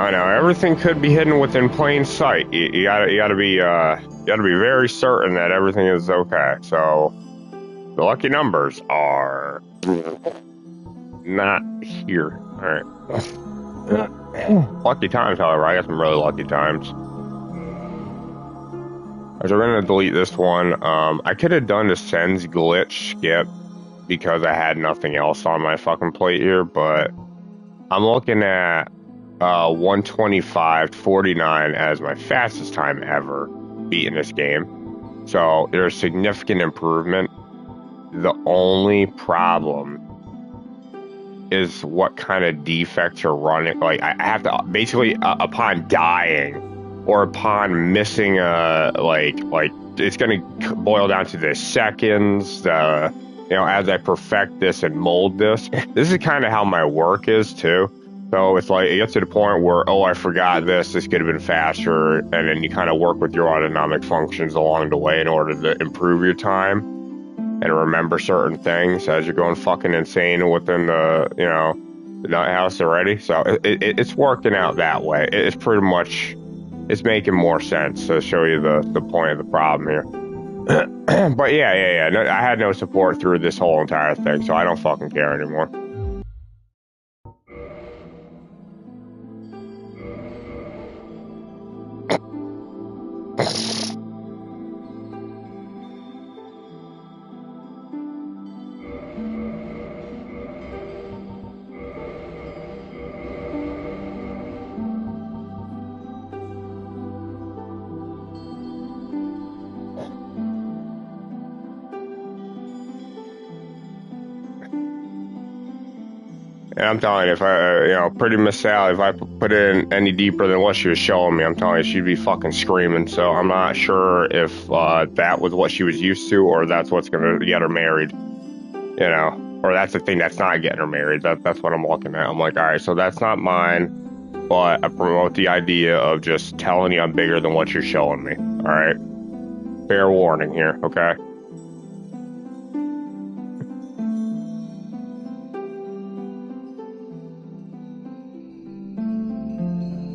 I know. Everything could be hidden within plain sight. You gotta be very certain that everything is okay. So the lucky numbers are not here. All right. Lucky times, however, I got some really lucky times. So we're gonna delete this one. I could have done the sends glitch skip because I had nothing else on my fucking plate here, but I'm looking at 1:25:49 as my fastest time ever beating this game. So there's significant improvement. The only problem is what kind of defects are running. Like I have to basically upon dying or upon missing like it's gonna boil down to the seconds, as I perfect this and mold this. This is kind of how my work is too. So it's like it gets to the point where, oh, I forgot this could have been faster, and then you kind of work with your autonomic functions along the way in order to improve your time and remember certain things as you're going fucking insane within the nut house already. So it's working out that way. It's pretty much, it's making more sense to show you the point of the problem here. But yeah. No, I had no support through this whole entire thing, so I don't fucking care anymore. And I'm telling you, if I, pretty Miss Sally, if I put it in any deeper than what she was showing me, I'm telling you, she'd be fucking screaming. So I'm not sure if that was what she was used to, or that's what's gonna get her married, or that's the thing that's not getting her married. That's what I'm looking at. I'm like, all right, so that's not mine, but I promote the idea of just telling you I'm bigger than what you're showing me. All right, fair warning here, okay?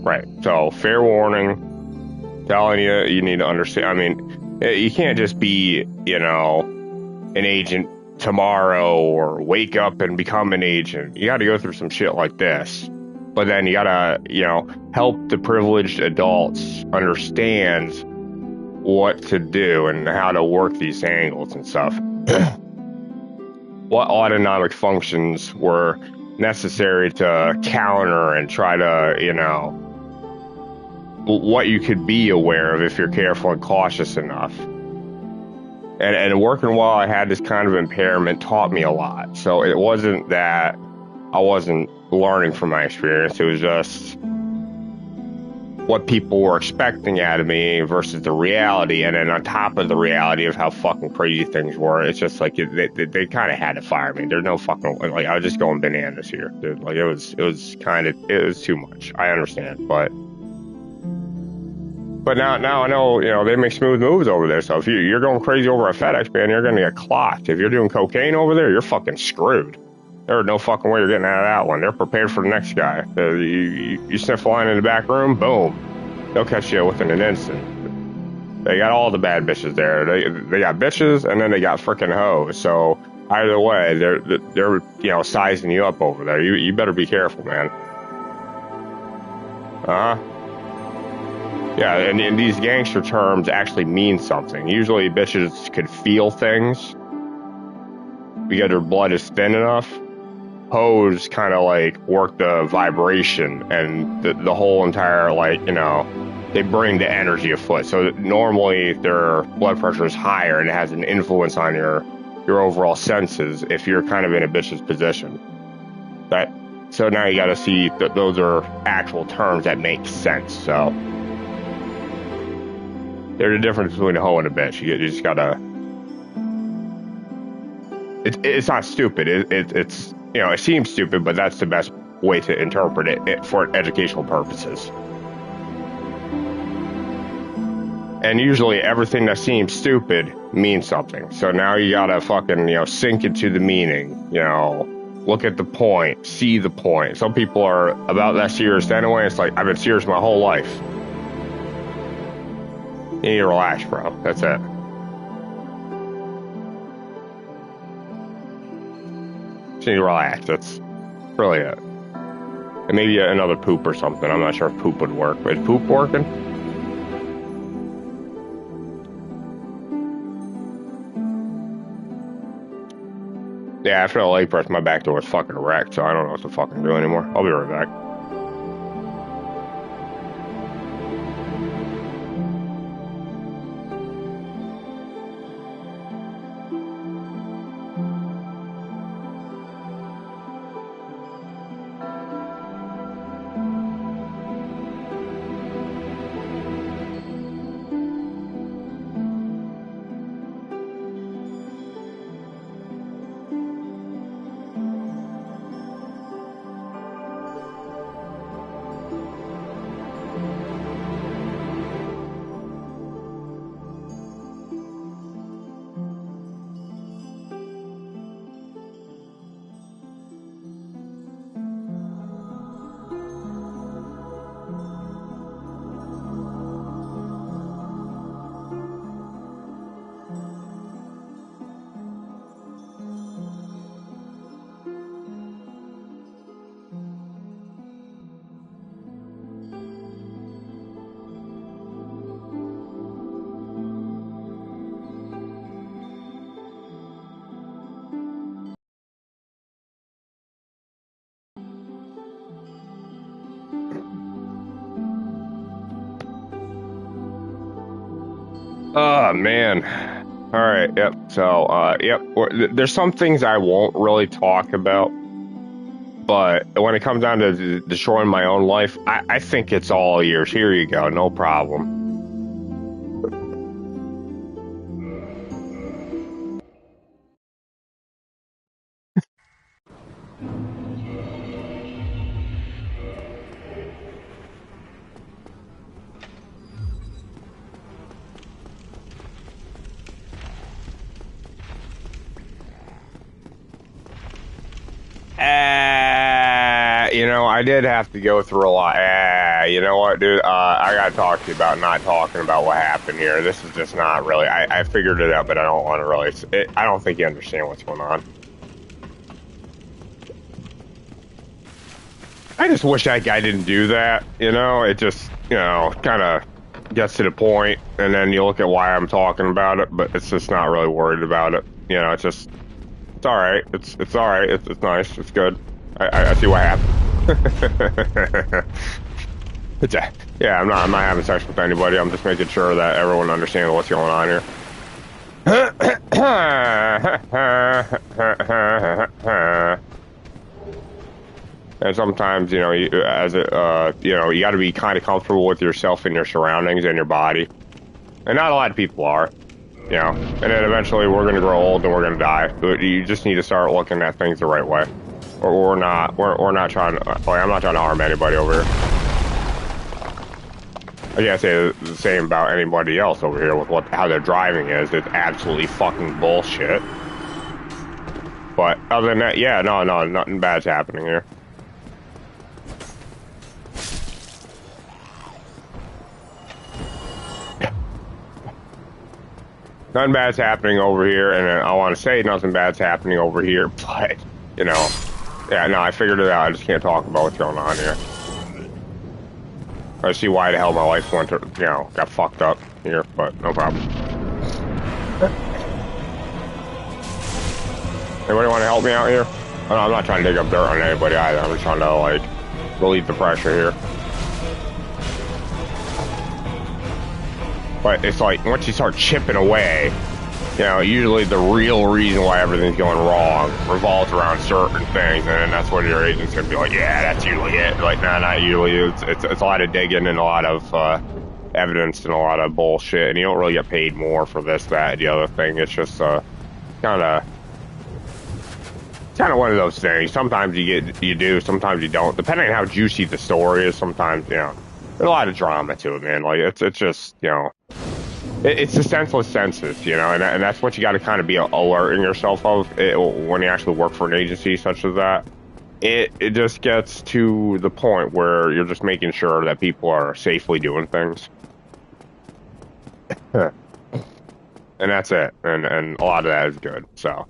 Right. So, fair warning, telling you need to understand. I mean, you can't just be, an agent tomorrow or wake up and become an agent. You got to go through some shit like this. But then you got to, help the privileged adults understand what to do and how to work these angles and stuff. What autonomic functions were necessary to counter and try to, what you could be aware of if you're careful and cautious enough. And working while I had this kind of impairment taught me a lot. So it wasn't that I wasn't learning from my experience. It was just what people were expecting out of me versus the reality. And then on top of the reality of how fucking crazy things were, it's just like they kind of had to fire me. There's no fucking, like, I was just going bananas here, dude. Like it was too much. I understand, but now I know, they make smooth moves over there. So if you're going crazy over a FedEx, man, you're going to get clocked. If you're doing cocaine over there, you're fucking screwed. There's no fucking way you're getting out of that one. They're prepared for the next guy. You sniff a line in the back room, boom. They'll catch you within an instant. They got all the bad bitches there. They got bitches, and then they got freaking hoes. So either way, they're sizing you up over there. You better be careful, man. Yeah, and these gangster terms actually mean something. Usually bitches could feel things because their blood is thin enough. Hoes kind of like work the vibration and the whole entire, they bring the energy afoot. So normally their blood pressure is higher and it has an influence on your overall senses if you're kind of in a bitch's position. So now you got to see that those are actual terms that make sense. So there's a difference between a hoe and a bitch. You just gotta. It's not stupid. It's it seems stupid, but that's the best way to interpret it for educational purposes. And usually everything that seems stupid means something. So now you gotta fucking sink into the meaning. look at the point, see the point. Some people are about that serious anyway. It's like, I've been serious my whole life. You need to relax, bro. That's it. Just need to relax. That's really it. And maybe another poop or something. I'm not sure if poop would work. But is poop working? Yeah, after the leg press, my back door was fucking wrecked, so I don't know what to fucking do anymore. I'll be right back. Oh, man. All right, yep. So, yep. There's some things I won't really talk about, but when it comes down to destroying my own life, I think it's all yours. Here you go, no problem. You know, I did have to go through a lot. You know what, dude? I gotta talk to you about not talking about what happened here. This is just not really. I figured it out, but I don't want to really. I don't think you understand what's going on. I just wish that guy didn't do that. You know, it just, you know, kind of gets to the point, and then you look at why I'm talking about it, but it's just not really worried about it. You know, it's just. It's all right. It's all right. It's nice. It's good. I see what happened. Yeah. I'm not having sex with anybody. I'm just making sure that everyone understands what's going on here. And sometimes, you know, you got to be kind of comfortable with yourself and your surroundings and your body. And not a lot of people are. You know, and then eventually we're going to grow old and we're going to die. But you just need to start looking at things the right way. Or we're not trying to, I'm not trying to harm anybody over here. I can't say the same about anybody else over here with how their driving is. It's absolutely fucking bullshit. But other than that, yeah, no, nothing bad's happening here. Nothing bad's happening over here, and I want to say nothing bad's happening over here, but, you know, yeah, no, I figured it out. I just can't talk about what's going on here. I see why the hell my life went to, you know, got fucked up here, but no problem. Anybody want to help me out here? Oh, no, I'm not trying to dig up dirt on anybody either. I'm just trying to, like, relieve the pressure here. But it's like, once you start chipping away, you know, usually the real reason why everything's going wrong revolves around certain things, and then that's when your agent's gonna be like, yeah, that's usually it. Like, nah, not usually. It's a lot of digging and a lot of evidence and a lot of bullshit, and you don't really get paid more for this, that, and the other thing. It's just kind of one of those things. Sometimes you do, sometimes you don't. Depending on how juicy the story is, sometimes, you know, there's a lot of drama to it, man. Like, it's just, you know, It's the senseless senses, you know, and that's what you got to kind of be alerting yourself of when you actually work for an agency such as that. It just gets to the point where you're just making sure that people are safely doing things. And that's it. And a lot of that is good. So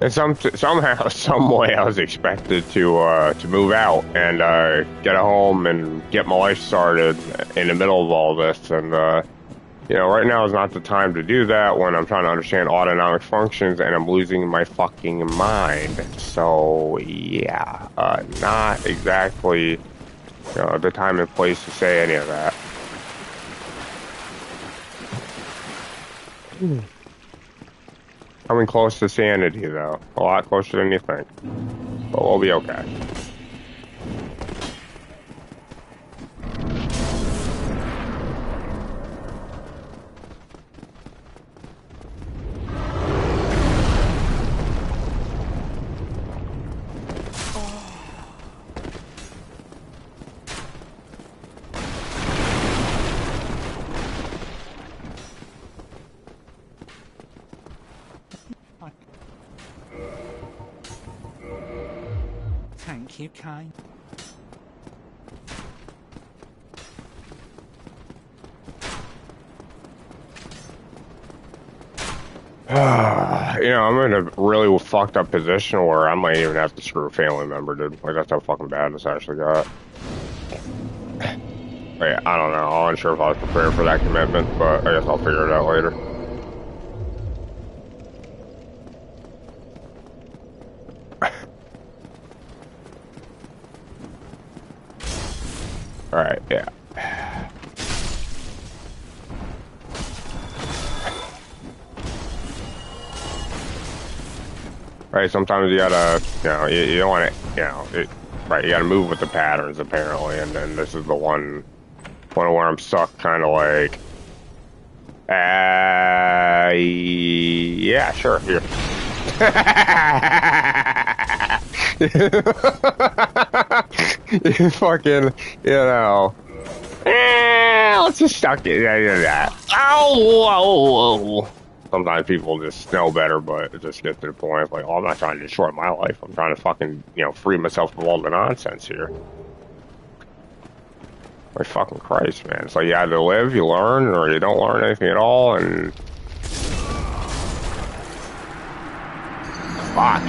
and somehow, some way, I was expected to move out and get a home and get my life started in the middle of all this. And you know, right now is not the time to do that when I'm trying to understand autonomic functions and I'm losing my fucking mind. So yeah, not exactly, you know, the time and place to say any of that. Coming close to sanity, though. A lot closer than you think. But we'll be okay. Thank you, kind. You know, I'm in a really fucked up position where I might even have to screw a family member, dude. Like, that's how fucking bad this actually got. Wait, I don't know. I'm unsure if I was prepared for that commitment, but I guess I'll figure it out later. Alright, yeah. Right, sometimes you gotta, you know, you don't want to, you know, right, you gotta move with the patterns, apparently, and then this is the one where I'm stuck, kind of like, yeah, sure, here. You fucking, you know, let's just stuck it. Yeah. Ow! Sometimes people just know better, but it just gets to the point of like, oh, I'm not trying to destroy my life. I'm trying to fucking, you know, free myself from all the nonsense here. Like, fucking Christ, man. It's like you either live, you learn, or you don't learn anything at all, and... Fuck.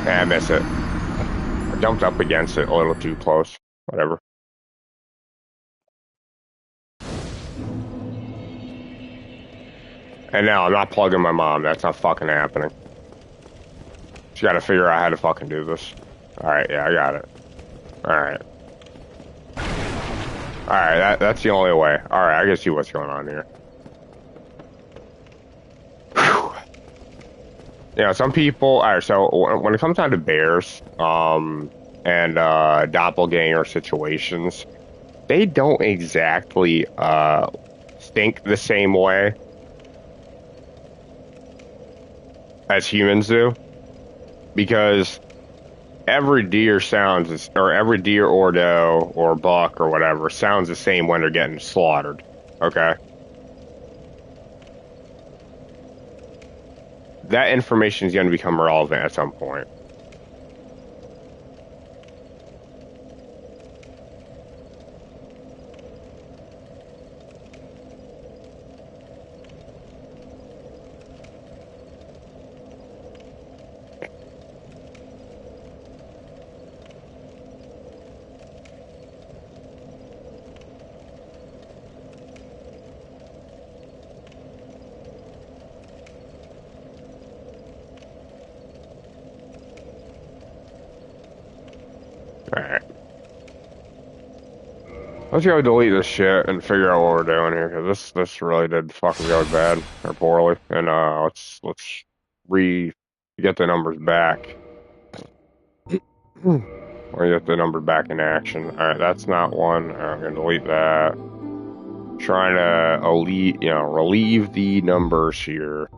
Yeah, I miss it. I jumped up against it a little too close. Whatever. And now I'm not plugging my mom. That's not fucking happening. She gotta figure out how to fucking do this. Alright, yeah, I got it. Alright. Alright, that's the only way. Alright, I can see what's going on here. Whew. You know, some people... Alright, so when it comes down to bears, and doppelganger situations, they don't exactly, think the same way as humans do, because every deer sounds, or every deer or doe or buck or whatever sounds the same when they're getting slaughtered. Okay, that information is going to become relevant at some point. Let's go delete this shit and figure out what we're doing here, because this really did fucking go bad or poorly. And let's re get the numbers back. Or get the number back in action. All right, that's not one. All right, I'm gonna delete that. Trying to relieve the numbers here.